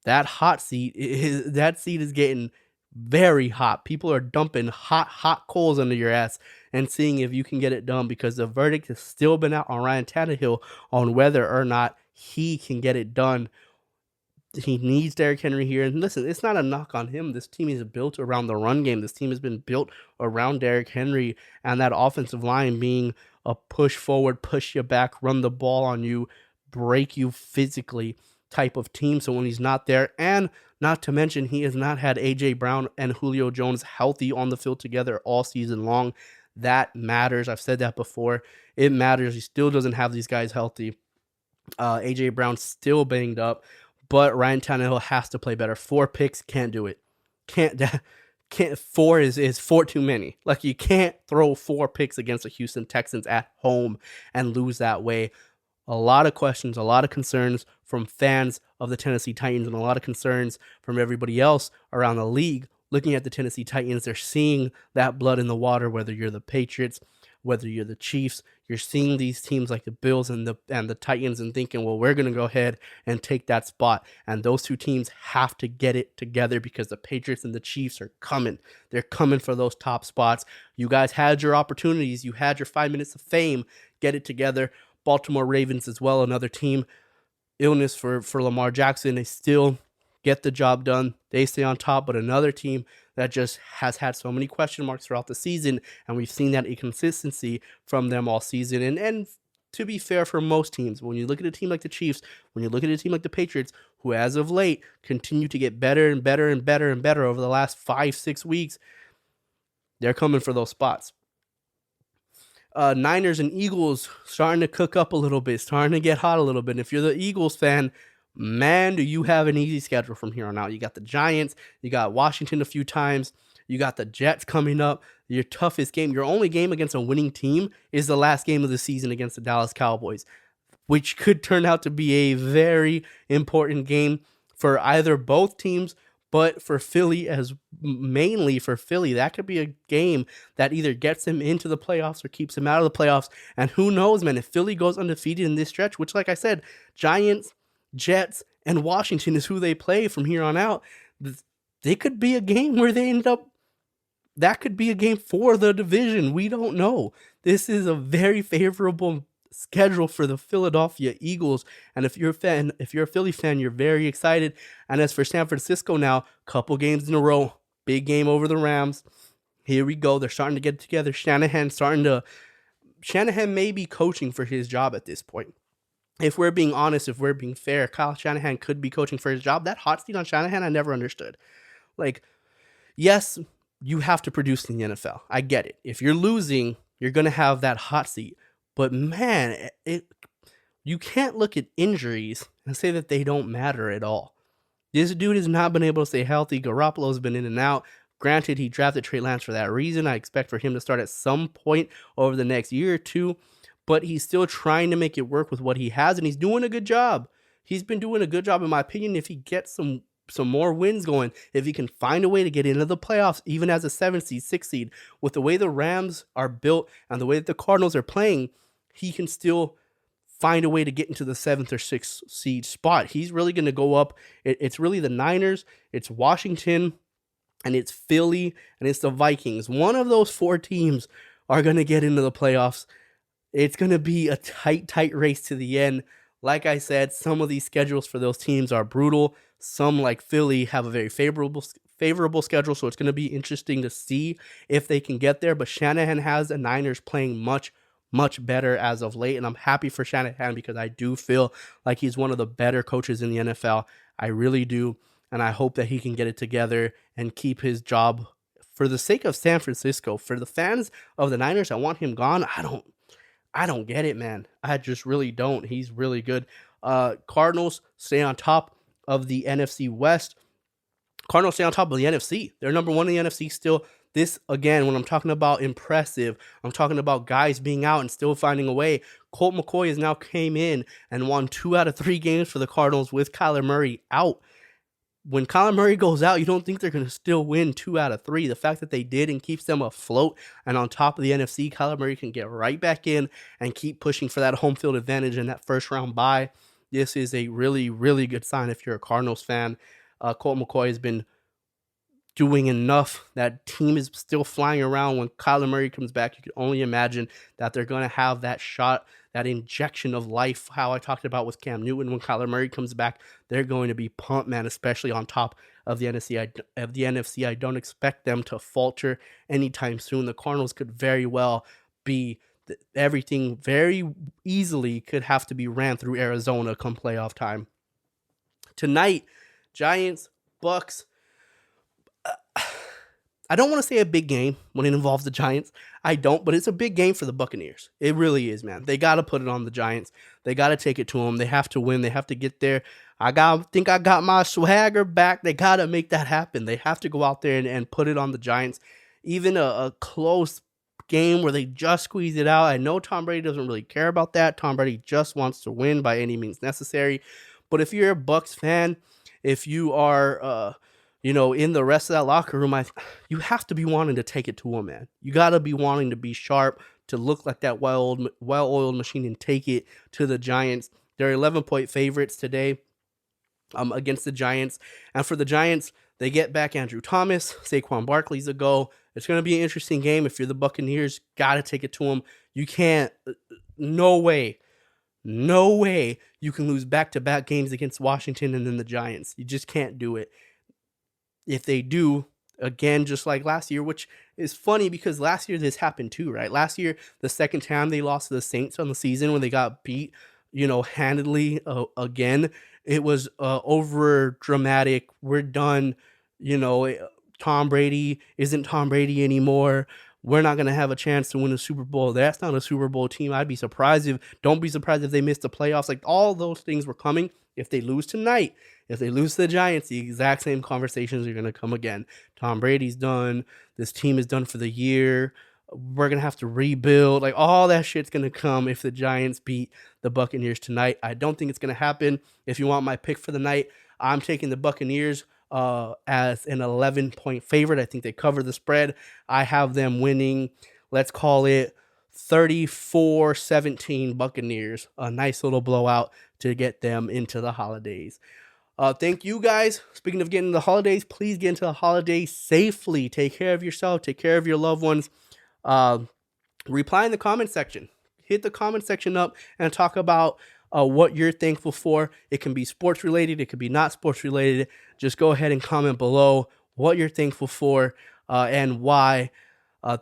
that seat is getting very hot. People are dumping hot coals under your ass and seeing if you can get it done, because the verdict has still been out on Ryan Tannehill on whether or not he can get it done. He needs Derrick Henry here. And listen, it's not a knock on him. This team is built around the run game. This team has been built around Derrick Henry and that offensive line being a push forward, push you back, run the ball on you, break you physically type of team. So when he's not there, and not to mention he has not had A.J. Brown and Julio Jones healthy on the field together all season long. That matters. I've said that before. It matters. He still doesn't have these guys healthy. A.J. Brown's still banged up. But Ryan Tannehill has to play better. 4 picks, can't do it. Can't 4 is 4 too many. Like, you can't throw 4 picks against the Houston Texans at home and lose that way. A lot of questions, a lot of concerns from fans of the Tennessee Titans, and a lot of concerns from everybody else around the league looking at the Tennessee Titans, they're seeing that blood in the water, whether you're the Patriots, whether you're the Chiefs. You're seeing these teams like the Bills and the Titans and thinking, well, we're going to go ahead and take that spot. And those two teams have to get it together because the Patriots and the Chiefs are coming. They're coming for those top spots. You guys had your opportunities. You had your 5 minutes of fame. Get it together. Baltimore Ravens as well, another team. Illness for Lamar Jackson. They still get the job done. They stay on top, but another team that just has had so many question marks throughout the season, and we've seen that inconsistency from them all season. And to be fair for most teams, when you look at a team like the Chiefs, when you look at a team like the Patriots, who as of late continue to get better and better and better and better over the last 5-6 weeks, they're coming for those spots. Niners and Eagles starting to cook up a little bit, starting to get hot a little bit. And if you're the Eagles fan, man, do you have an easy schedule from here on out. You got the Giants, you got Washington a few times, you got the Jets coming up. Your toughest game, your only game against a winning team is the last game of the season against the Dallas Cowboys, which could turn out to be a very important game for either both teams. But for Philly, as mainly for Philly, that could be a game that either gets him into the playoffs or keeps him out of the playoffs. And who knows, man, if Philly goes undefeated in this stretch, which, like I said, Giants, Jets, and Washington is who they play from here on out, they could be a game where they end up, that could be a game for the division. We don't know. This is a very favorable schedule for the Philadelphia Eagles, and if you're a Philly fan, you're very excited. And as for San Francisco now, couple games in a row, big game over the Rams. Here we go. They're starting to get together. Shanahan may be coaching for his job at this point. If we're being honest, if we're being fair, Kyle Shanahan could be coaching for his job. That hot seat on Shanahan, I never understood. Like, yes, you have to produce in the NFL. I get it. If you're losing, you're going to have that hot seat. But man, you can't look at injuries and say that they don't matter at all. This dude has not been able to stay healthy. Garoppolo's been in and out. Granted, he drafted Trey Lance for that reason. I expect for him to start at some point over the next year or two. But he's still trying to make it work with what he has, and he's doing a good job. He's been doing a good job, in my opinion, if he gets some more wins going, if he can find a way to get into the playoffs, even as a 7 seed, 6 seed, with the way the Rams are built and the way that the Cardinals are playing, he can still find a way to get into the 7th or 6th seed spot. He's really going to go up. It's really the Niners, it's Washington, and it's Philly, and it's the Vikings. One of those 4 teams are going to get into the playoffs. It's going to be a tight race to the end. Like I said, some of these schedules for those teams are brutal. Some, like Philly, have a very favorable schedule, so it's going to be interesting to see if they can get there. But Shanahan has the Niners playing much better as of late, and I'm happy for Shanahan because I do feel like he's one of the better coaches in the NFL. I really do, and I hope that he can get it together and keep his job for the sake of San Francisco. For the fans of the Niners, I want him gone. I don't get it, man. I just really don't. He's really good. Cardinals stay on top of the NFC West. Cardinals stay on top of the NFC. They're number 1 in the NFC still. This, again, when I'm talking about impressive, I'm talking about guys being out and still finding a way. Colt McCoy has now came in and won 2 out of 3 games for the Cardinals with Kyler Murray out. When Kyler Murray goes out, you don't think they're going to still win 2 out of 3. The fact that they did and keeps them afloat and on top of the NFC, Kyler Murray can get right back in and keep pushing for that home field advantage and that first round bye. This is a really, really good sign if you're a Cardinals fan. Colt McCoy has been doing enough. That team is still flying around. When Kyler Murray comes back, you can only imagine that they're going to have that shot, that injection of life, how I talked about with Cam Newton. When Kyler Murray comes back, they're going to be pumped, man, especially on top of the NFC. I don't expect them to falter anytime soon. The Cardinals could very well be everything very easily could have to be ran through Arizona come playoff time. Tonight, Giants, Bucks. I don't want to say a big game when it involves the Giants. I don't, but it's a big game for the Buccaneers. It really is, man. They got to put it on the Giants. They got to take it to them. They have to win. They have to get there. I think I got my swagger back. They got to make that happen. They have to go out there and put it on the Giants. Even a close game where they just squeeze it out. I know Tom Brady doesn't really care about that. Tom Brady just wants to win by any means necessary. But if you're a Bucs fan, if you are in the rest of that locker room, you have to be wanting to take it to them, man. You got to be wanting to be sharp, to look like that well-oiled machine and take it to the Giants. They're 11-point favorites today against the Giants. And for the Giants, they get back Andrew Thomas, Saquon Barkley's a go. It's going to be an interesting game. If you're the Buccaneers, got to take it to them. You can't, no way you can lose back-to-back games against Washington and then the Giants. You just can't do it. If they do, again, just like last year, which is funny because last year this happened too, right? Last year, the second time they lost to the Saints on the season when they got beat, handedly again, it was over dramatic. We're done. Tom Brady isn't Tom Brady anymore. We're not going to have a chance to win a Super Bowl. That's not a Super Bowl team. Don't be surprised if they miss the playoffs. Like, all those things were coming. If they lose tonight, if they lose to the Giants, the exact same conversations are going to come again. Tom Brady's done. This team is done for the year. We're going to have to rebuild. Like, all that shit's going to come if the Giants beat the Buccaneers tonight. I don't think it's going to happen. If you want my pick for the night, I'm taking the Buccaneers as an 11-point favorite. I think they cover the spread. I have them winning, let's call it 34-17 Buccaneers. A nice little blowout to get them into the holidays. Thank you guys. Speaking of getting the holidays, please get into the holidays safely. Take care of yourself. Take care of your loved ones. Reply in the comment section. Hit the comment section up and talk about what you're thankful for. It can be sports related. It could be not sports related. Just go ahead and comment below what you're thankful for and why.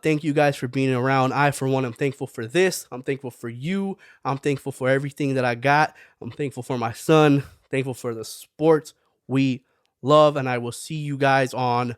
Thank you guys for being around. I, for one, am thankful for this. I'm thankful for you. I'm thankful for everything that I got. I'm thankful for my son. Thankful for the sports we love. And I will see you guys on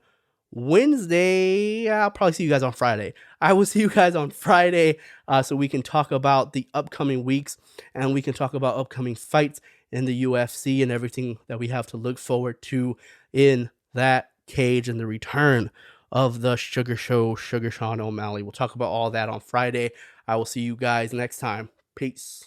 Wednesday. I'll probably see you guys on Friday. I will see you guys on Friday so we can talk about the upcoming weeks and we can talk about upcoming fights in the UFC and everything that we have to look forward to in that cage and the return of the Sugar Show, Sugar Shawn O'Malley. We'll talk about all that on Friday. I will see you guys next time. Peace.